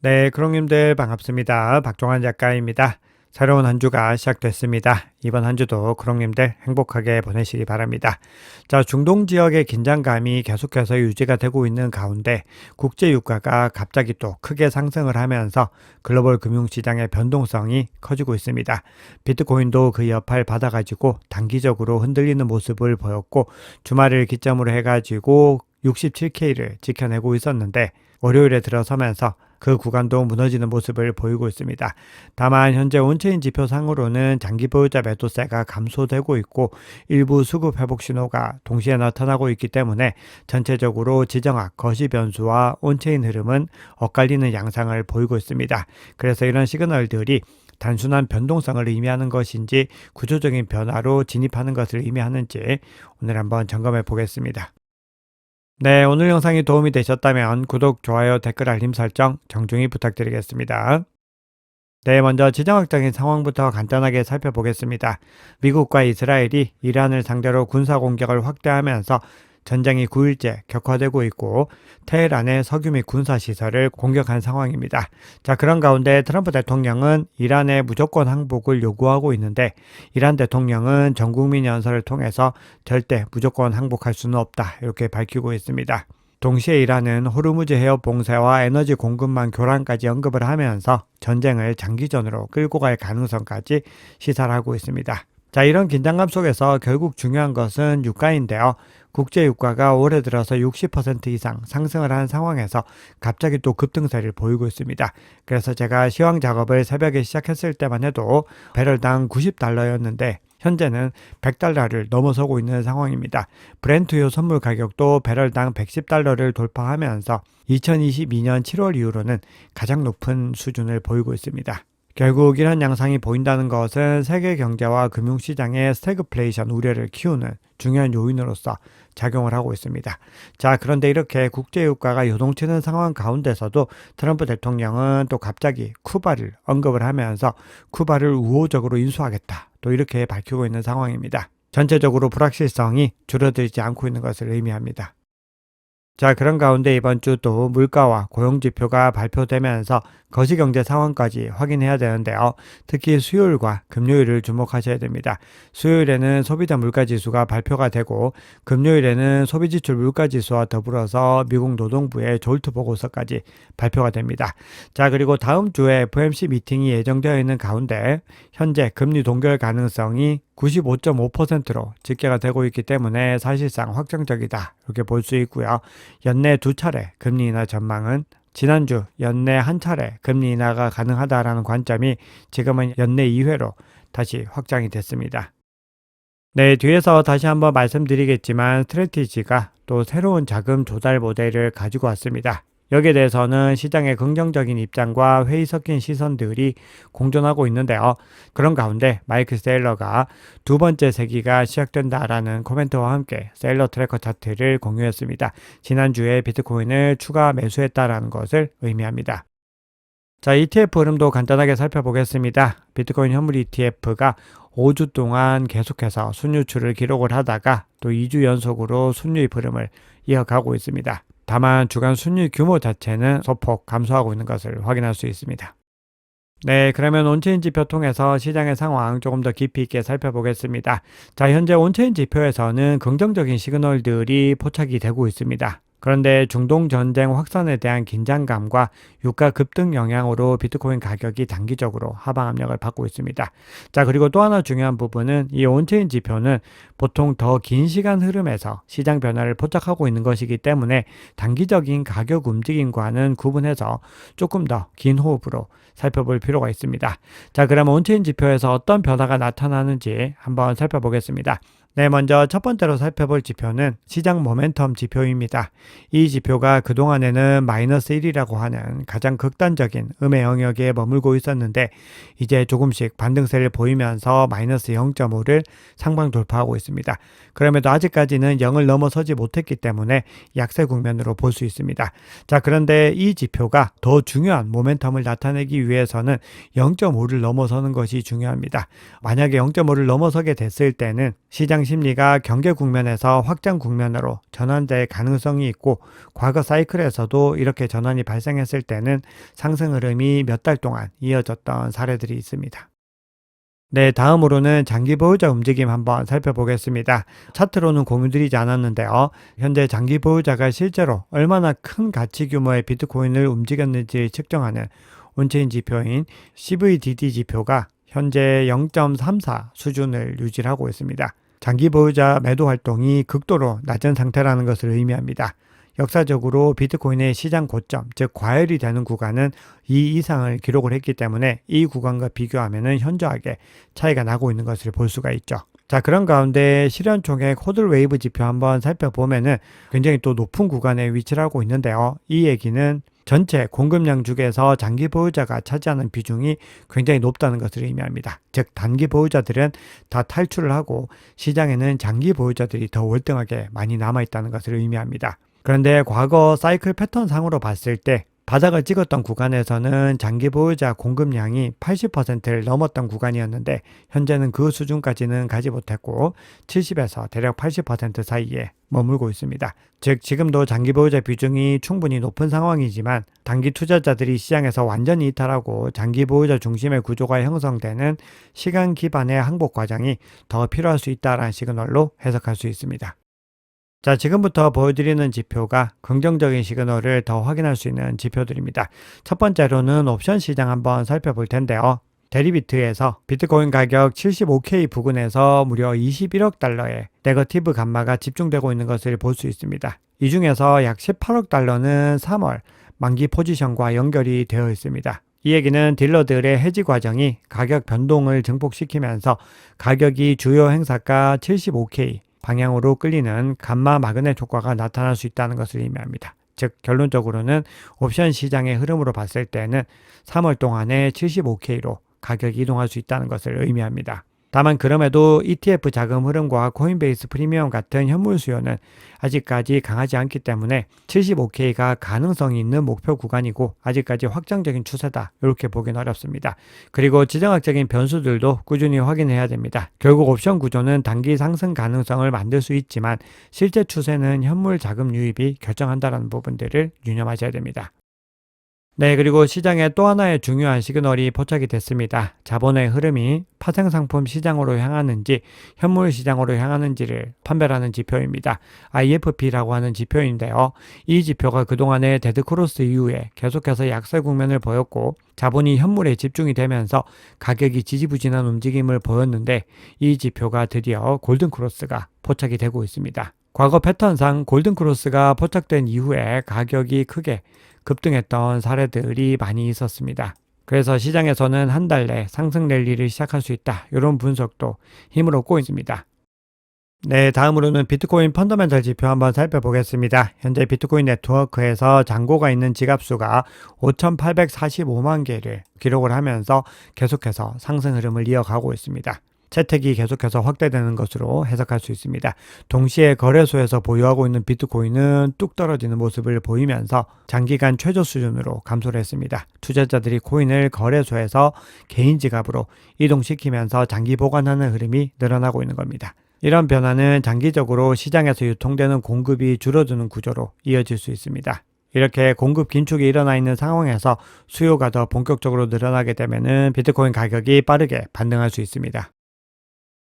네, 크롱님들 반갑습니다. 박종환 작가입니다. 새로운 한 주가 시작됐습니다. 이번 한 주도 크롱님들 행복하게 보내시기 바랍니다. 자, 중동 지역의 긴장감이 계속해서 유지가 되고 있는 가운데 국제 유가가 갑자기 또 크게 상승을 하면서 글로벌 금융시장의 변동성이 커지고 있습니다. 비트코인도 그 여파를 받아가지고 단기적으로 흔들리는 모습을 보였고 주말을 기점으로 해가지고 67K를 지켜내고 있었는데 월요일에 들어서면서 그 구간도 무너지는 모습을 보이고 있습니다. 다만 현재 온체인 지표상으로는 장기 보유자 매도세가 감소되고 있고 일부 수급 회복 신호가 동시에 나타나고 있기 때문에 전체적으로 지정학 거시 변수와 온체인 흐름은 엇갈리는 양상을 보이고 있습니다. 그래서 이런 시그널들이 단순한 변동성을 의미하는 것인지 구조적인 변화로 진입하는 것을 의미하는지 오늘 한번 점검해 보겠습니다. 네, 오늘 영상이 도움이 되셨다면 구독, 좋아요, 댓글, 알림 설정 정중히 부탁드리겠습니다. 네, 먼저 지정학적인 상황부터 간단하게 살펴보겠습니다. 미국과 이스라엘이 이란을 상대로 군사 공격을 확대하면서 전쟁이 9일째 격화되고 있고 테헤란의 석유 및 군사시설을 공격한 상황입니다. 자, 그런 가운데 트럼프 대통령은 이란의 무조건 항복을 요구하고 있는데 이란 대통령은 전국민 연설을 통해서 절대 무조건 항복할 수는 없다 이렇게 밝히고 있습니다. 동시에 이란은 호르무즈 해협 봉쇄와 에너지 공급망 교란까지 언급을 하면서 전쟁을 장기전으로 끌고 갈 가능성까지 시사하고 있습니다. 자, 이런 긴장감 속에서 결국 중요한 것은 유가인데요. 국제 유가가 올해 들어서 60% 이상 상승을 한 상황에서 갑자기 또 급등세를 보이고 있습니다. 그래서 제가 시황 작업을 새벽에 시작했을 때만 해도 배럴당 90달러였는데 현재는 100달러를 넘어서고 있는 상황입니다. 브렌트유 선물 가격도 배럴당 110달러를 돌파하면서 2022년 7월 이후로는 가장 높은 수준을 보이고 있습니다. 결국 이런 양상이 보인다는 것은 세계 경제와 금융시장의 스태그플레이션 우려를 키우는 중요한 요인으로서 작용을 하고 있습니다. 자, 그런데 이렇게 국제유가가 요동치는 상황 가운데서도 트럼프 대통령은 또 갑자기 쿠바를 언급을 하면서 쿠바를 우호적으로 인수하겠다 또 이렇게 밝히고 있는 상황입니다. 전체적으로 불확실성이 줄어들지 않고 있는 것을 의미합니다. 자, 그런 가운데 이번 주 또 물가와 고용지표가 발표되면서 거시경제 상황까지 확인해야 되는데요. 특히 수요일과 금요일을 주목하셔야 됩니다. 수요일에는 소비자 물가지수가 발표가 되고 금요일에는 소비지출 물가지수와 더불어서 미국 노동부의 졸트 보고서까지 발표가 됩니다. 자, 그리고 다음 주에 FOMC 미팅이 예정되어 있는 가운데 현재 금리 동결 가능성이 95.5%로 집계가 되고 있기 때문에 사실상 확정적이다 이렇게 볼 수 있고요. 연내 두 차례 금리 인하 전망은 지난주 연내 한 차례 금리 인하가 가능하다라는 관점이 지금은 연내 2회로 다시 확장이 됐습니다. 네, 뒤에서 다시 한번 말씀드리겠지만 스트래티지가 또 새로운 자금 조달 모델을 가지고 왔습니다. 여기에 대해서는 시장의 긍정적인 입장과 회의 섞인 시선들이 공존하고 있는데요. 그런 가운데 마이크 세일러가 두 번째 세기가 시작된다라는 코멘트와 함께 세일러 트래커 차트를 공유했습니다. 지난주에 비트코인을 추가 매수했다라는 것을 의미합니다. 자, ETF 흐름도 간단하게 살펴보겠습니다. 비트코인 현물 ETF가 5주 동안 계속해서 순유출을 기록을 하다가 또 2주 연속으로 순유입 흐름을 이어가고 있습니다. 다만 주간 순유입 규모 자체는 소폭 감소하고 있는 것을 확인할 수 있습니다. 네, 그러면 온체인 지표 통해서 시장의 상황 조금 더 깊이 있게 살펴보겠습니다. 자, 현재 온체인 지표에서는 긍정적인 시그널들이 포착이 되고 있습니다. 그런데 중동 전쟁 확산에 대한 긴장감과 유가 급등 영향으로 비트코인 가격이 단기적으로 하방 압력을 받고 있습니다. 자, 그리고 또 하나 중요한 부분은 이 온체인 지표는 보통 더 긴 시간 흐름에서 시장 변화를 포착하고 있는 것이기 때문에 단기적인 가격 움직임과는 구분해서 조금 더 긴 호흡으로 살펴볼 필요가 있습니다. 자, 그럼 온체인 지표에서 어떤 변화가 나타나는지 한번 살펴보겠습니다. 네, 먼저 첫 번째로 살펴볼 지표는 시장 모멘텀 지표입니다. 이 지표가 그동안에는 마이너스 1이라고 하는 가장 극단적인 음의 영역에 머물고 있었는데 이제 조금씩 반등세를 보이면서 마이너스 0.5를 상방 돌파하고 있습니다. 그럼에도 아직까지는 0을 넘어서지 못했기 때문에 약세 국면으로 볼 수 있습니다. 자, 그런데 이 지표가 더 중요한 모멘텀을 나타내기 위해서는 0.5를 넘어서는 것이 중요합니다. 만약에 0.5를 넘어서게 됐을 때는 시장 시장 심리가 경계 국면에서 확장 국면으로 전환될 가능성이 있고 과거 사이클에서도 이렇게 전환이 발생했을 때는 상승 흐름이 몇 달 동안 이어졌던 사례들이 있습니다. 네, 다음으로는 장기 보유자 움직임 한번 살펴보겠습니다. 차트로는 공유드리지 않았는데요. 현재 장기 보유자가 실제로 얼마나 큰 가치 규모의 비트코인을 움직였는지 측정하는 온체인 지표인 CVDD 지표가 현재 0.34 수준을 유지하고 있습니다. 장기 보유자 매도 활동이 극도로 낮은 상태라는 것을 의미합니다. 역사적으로 비트코인의 시장 고점, 즉 과열이 되는 구간은 2 이상을 기록을 했기 때문에 이 구간과 비교하면 현저하게 차이가 나고 있는 것을 볼 수가 있죠. 자, 그런 가운데 실현총액 호들 웨이브 지표 한번 살펴보면은 굉장히 또 높은 구간에 위치를 하고 있는데요. 이 얘기는 전체 공급량 중에서 장기 보유자가 차지하는 비중이 굉장히 높다는 것을 의미합니다. 즉 단기 보유자들은 다 탈출을 하고 시장에는 장기 보유자들이 더 월등하게 많이 남아있다는 것을 의미합니다. 그런데 과거 사이클 패턴 상으로 봤을 때 바닥을 찍었던 구간에서는 장기 보유자 공급량이 80%를 넘었던 구간이었는데 현재는 그 수준까지는 가지 못했고 70에서 대략 80% 사이에 머물고 있습니다. 즉 지금도 장기 보유자 비중이 충분히 높은 상황이지만 단기 투자자들이 시장에서 완전히 이탈하고 장기 보유자 중심의 구조가 형성되는 시간 기반의 항복 과정이 더 필요할 수 있다는 시그널로 해석할 수 있습니다. 자, 지금부터 보여드리는 지표가 긍정적인 시그널을 더 확인할 수 있는 지표들입니다. 첫 번째로는 옵션 시장 한번 살펴볼 텐데요. 데리비트에서 비트코인 가격 75K 부근에서 무려 21억 달러의 네거티브 감마가 집중되고 있는 것을 볼 수 있습니다. 이 중에서 약 18억 달러는 3월 만기 포지션과 연결이 되어 있습니다. 이 얘기는 딜러들의 해지 과정이 가격 변동을 증폭시키면서 가격이 주요 행사가 75K 방향으로 끌리는 감마 마그넷 효과가 나타날 수 있다는 것을 의미합니다. 즉 결론적으로는 옵션 시장의 흐름으로 봤을 때는 3월 동안에 75K로 가격이 이동할 수 있다는 것을 의미합니다. 다만 그럼에도 ETF 자금 흐름과 코인베이스 프리미엄 같은 현물 수요는 아직까지 강하지 않기 때문에 75K가 가능성이 있는 목표 구간이고 아직까지 확정적인 추세다 이렇게 보기는 어렵습니다. 그리고 지정학적인 변수들도 꾸준히 확인해야 됩니다. 결국 옵션 구조는 단기 상승 가능성을 만들 수 있지만 실제 추세는 현물 자금 유입이 결정한다는 부분들을 유념하셔야 됩니다. 네, 그리고 시장에 또 하나의 중요한 시그널이 포착이 됐습니다. 자본의 흐름이 파생상품 시장으로 향하는지 현물 시장으로 향하는지를 판별하는 지표입니다. IFP라고 하는 지표인데요. 이 지표가 그동안의 데드크로스 이후에 계속해서 약세 국면을 보였고 자본이 현물에 집중이 되면서 가격이 지지부진한 움직임을 보였는데 이 지표가 드디어 골든크로스가 포착이 되고 있습니다. 과거 패턴상 골든크로스가 포착된 이후에 가격이 크게 급등했던 사례들이 많이 있었습니다. 그래서 시장에서는 한 달 내 상승 랠리를 시작할 수 있다. 이런 분석도 힘을 얻고 있습니다. 네, 다음으로는 비트코인 펀더멘털 지표 한번 살펴보겠습니다. 현재 비트코인 네트워크에서 잔고가 있는 지갑수가 5,845만 개를 기록을 하면서 계속해서 상승 흐름을 이어가고 있습니다. 채택이 계속해서 확대되는 것으로 해석할 수 있습니다. 동시에 거래소에서 보유하고 있는 비트코인은 뚝 떨어지는 모습을 보이면서 장기간 최저 수준으로 감소를 했습니다. 투자자들이 코인을 거래소에서 개인 지갑으로 이동시키면서 장기 보관하는 흐름이 늘어나고 있는 겁니다. 이런 변화는 장기적으로 시장에서 유통되는 공급이 줄어드는 구조로 이어질 수 있습니다. 이렇게 공급 긴축이 일어나 있는 상황에서 수요가 더 본격적으로 늘어나게 되면 비트코인 가격이 빠르게 반등할 수 있습니다.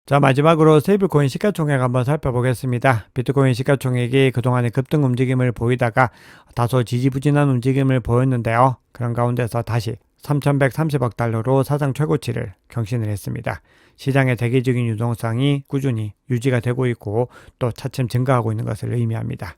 자, 마지막으로 스테이블코인 시가총액 한번 살펴보겠습니다. 비트코인 시가총액이 그동안의 급등 움직임을 보이다가 다소 지지부진한 움직임을 보였는데요. 그런 가운데서 다시 3,130억 달러로 사상 최고치를 경신을 했습니다. 시장의 대기적인 유동성이 꾸준히 유지가 되고 있고 또 차츰 증가하고 있는 것을 의미합니다.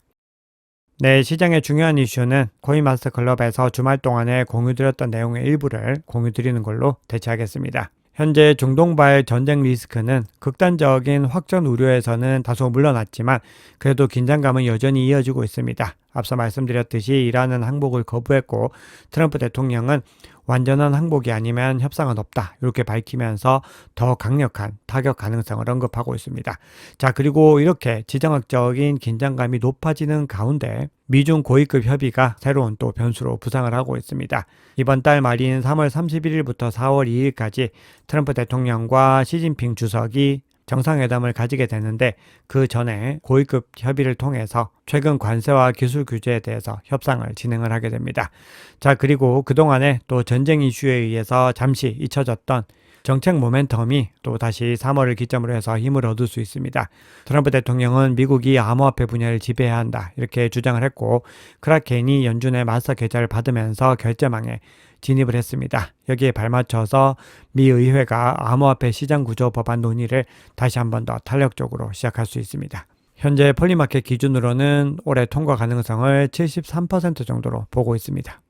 네, 시장의 중요한 이슈는 코인마스터 클럽에서 주말 동안에 공유드렸던 내용의 일부를 공유드리는 걸로 대체하겠습니다. 현재 중동발 전쟁 리스크는 극단적인 확전 우려에서는 다소 물러났지만 그래도 긴장감은 여전히 이어지고 있습니다. 앞서 말씀드렸듯이 이란은 항복을 거부했고 트럼프 대통령은 완전한 항복이 아니면 협상은 없다 이렇게 밝히면서 더 강력한 타격 가능성을 언급하고 있습니다. 자, 그리고 이렇게 지정학적인 긴장감이 높아지는 가운데 미중 고위급 협의가 새로운 또 변수로 부상을 하고 있습니다. 이번 달 말인 3월 31일부터 4월 2일까지 트럼프 대통령과 시진핑 주석이 정상회담을 가지게 되는데 그 전에 고위급 협의를 통해서 최근 관세와 기술 규제에 대해서 협상을 진행을 하게 됩니다. 자, 그리고 그동안에 또 전쟁 이슈에 의해서 잠시 잊혀졌던 정책 모멘텀이 또 다시 3월을 기점으로 해서 힘을 얻을 수 있습니다. 트럼프 대통령은 미국이 암호화폐 분야를 지배해야 한다 이렇게 주장을 했고, 크라켄이 연준의 마스터 계좌를 받으면서 결제망에 진입을 했습니다. 여기에 발맞춰서 미 의회가 암호화폐 시장 구조 법안 논의를 다시 한 번 더 탄력적으로 시작할 수 있습니다. 현재 폴리마켓 기준으로는 올해 통과 가능성을 73% 정도로 보고 있습니다.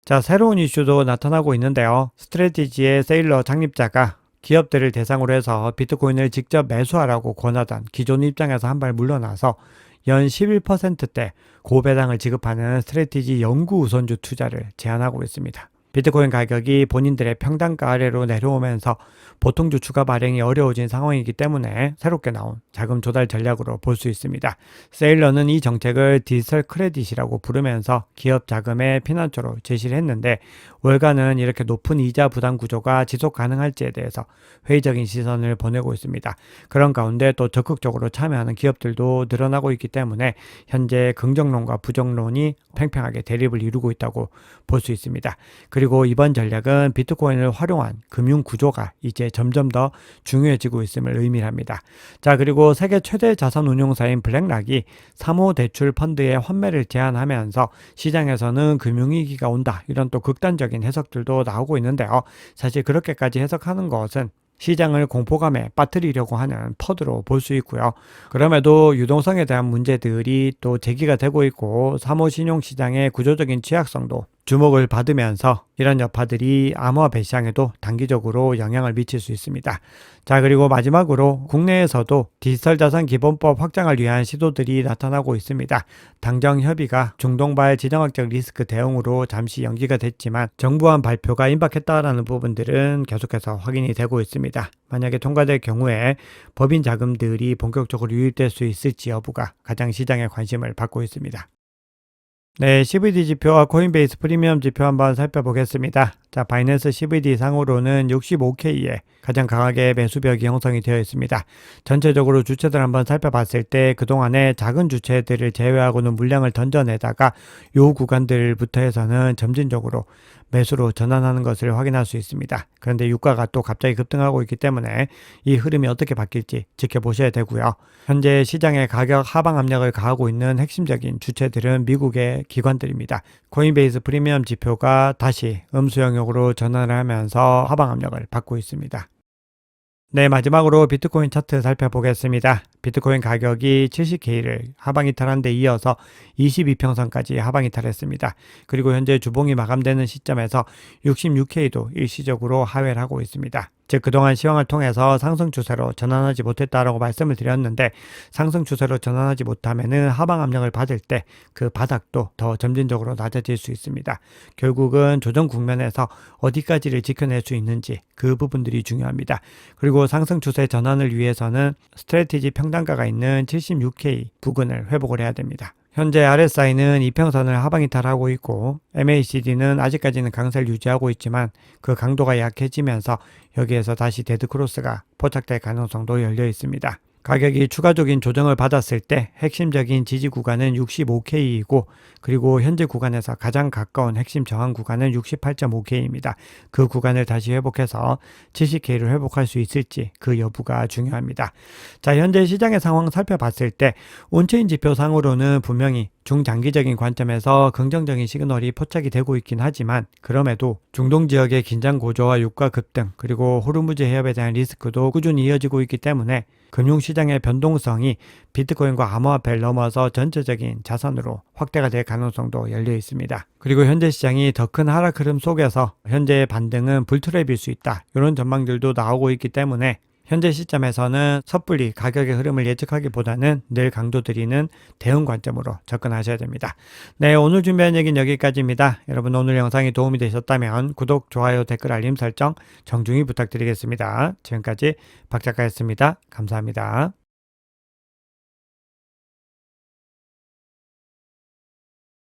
자, 새로운 이슈도 나타나고 있는데요. 스트래티지의 세일러 창립자가 기업들을 대상으로 해서 비트코인을 직접 매수하라고 권하던 기존 입장에서 한 발 물러나서 연 11%대 고배당을 지급하는 스트래티지 연구 우선주 투자를 제한하고 있습니다. 비트코인 가격이 본인들의 평단가 아래로 내려오면서 보통주 추가 발행이 어려워진 상황이기 때문에 새롭게 나온 자금 조달 전략으로 볼 수 있습니다. 세일러는 이 정책을 디지털 크레딧이라고 부르면서 기업 자금의 피난처로 제시를 했는데, 월가는 이렇게 높은 이자 부담 구조가 지속 가능할지에 대해서 회의적인 시선을 보내고 있습니다. 그런 가운데 또 적극적으로 참여하는 기업들도 늘어나고 있기 때문에 현재 긍정론과 부정론이 팽팽하게 대립을 이루고 있다고 볼 수 있습니다. 그리고 이번 전략은 비트코인을 활용한 금융 구조가 이제 점점 더 중요해지고 있음을 의미합니다. 자, 그리고 세계 최대 자산 운용사인 블랙락이 사모대출 펀드의 환매를 제한하면서 시장에서는 금융위기가 온다 이런 또 극단적인 해석들도 나오고 있는데요. 사실 그렇게까지 해석하는 것은 시장을 공포감에 빠뜨리려고 하는 퍼드로 볼 수 있고요. 그럼에도 유동성에 대한 문제들이 또 제기가 되고 있고, 사모신용시장의 구조적인 취약성도 주목을 받으면서 이런 여파들이 암호화폐 시장에도 단기적으로 영향을 미칠 수 있습니다. 자, 그리고 마지막으로 국내에서도 디지털 자산 기본법 확장을 위한 시도들이 나타나고 있습니다. 당정 협의가 중동발 지정학적 리스크 대응으로 잠시 연기가 됐지만 정부안 발표가 임박했다라는 부분들은 계속해서 확인이 되고 있습니다. 만약에 통과될 경우에 법인 자금들이 본격적으로 유입될 수 있을지 여부가 가장 시장의 관심을 받고 있습니다. 네, CVD 지표와 코인베이스 프리미엄 지표 한번 살펴보겠습니다. 자, 바이낸스 CVD 상으로는 65K에 가장 강하게 매수벽이 형성이 되어 있습니다. 전체적으로 주체들 한번 살펴봤을 때 그동안에 작은 주체들을 제외하고는 물량을 던져내다가 요 구간들부터 해서는 점진적으로 매수로 전환하는 것을 확인할 수 있습니다. 그런데 유가가 또 갑자기 급등하고 있기 때문에 이 흐름이 어떻게 바뀔지 지켜보셔야 되고요. 현재 시장의 가격 하방 압력을 가하고 있는 핵심적인 주체들은 미국의 기관들입니다. 코인베이스 프리미엄 지표가 다시 음수 영역으로 전환을 하면서 하방 압력을 받고 있습니다. 네, 마지막으로 비트코인 차트 살펴보겠습니다. 비트코인 가격이 70K를 하방 이탈한 데 이어서 22평선까지 하방 이탈했습니다. 그리고 현재 주봉이 마감되는 시점에서 66K도 일시적으로 하회를 하고 있습니다. 즉, 그동안 시황을 통해서 상승 추세로 전환하지 못했다라고 말씀을 드렸는데, 상승 추세로 전환하지 못하면은 하방 압력을 받을 때 그 바닥도 더 점진적으로 낮아질 수 있습니다. 결국은 조정 국면에서 어디까지를 지켜낼 수 있는지 그 부분들이 중요합니다. 그리고 상승 추세 전환을 위해서는 스트래티지 평단가가 있는 76K 부근을 회복을 해야 됩니다. 현재 RSI는 이평선을 하방 이탈하고 있고, MACD는 아직까지는 강세를 유지하고 있지만 그 강도가 약해지면서 여기에서 다시 데드크로스가 포착될 가능성도 열려 있습니다. 가격이 추가적인 조정을 받았을 때 핵심적인 지지 구간은 65K이고, 그리고 현재 구간에서 가장 가까운 핵심 저항 구간은 68.5K입니다. 그 구간을 다시 회복해서 70K를 회복할 수 있을지 그 여부가 중요합니다. 자, 현재 시장의 상황 살펴봤을 때 온체인 지표상으로는 분명히 중장기적인 관점에서 긍정적인 시그널이 포착이 되고 있긴 하지만, 그럼에도 중동 지역의 긴장 고조와 유가 급등, 그리고 호르무즈 해협에 대한 리스크도 꾸준히 이어지고 있기 때문에 금융시장의 변동성이 비트코인과 암호화폐를 넘어서 전체적인 자산으로 확대가 될 가능성도 열려 있습니다. 그리고 현재 시장이 더 큰 하락 흐름 속에서 현재의 반등은 불트랩일 수 있다, 이런 전망들도 나오고 있기 때문에 현재 시점에서는 섣불리 가격의 흐름을 예측하기보다는 늘 강조드리는 대응 관점으로 접근하셔야 됩니다. 네, 오늘 준비한 얘기는 여기까지입니다. 여러분, 오늘 영상이 도움이 되셨다면 구독, 좋아요, 댓글, 알림 설정 정중히 부탁드리겠습니다. 지금까지 박 작가였습니다. 감사합니다.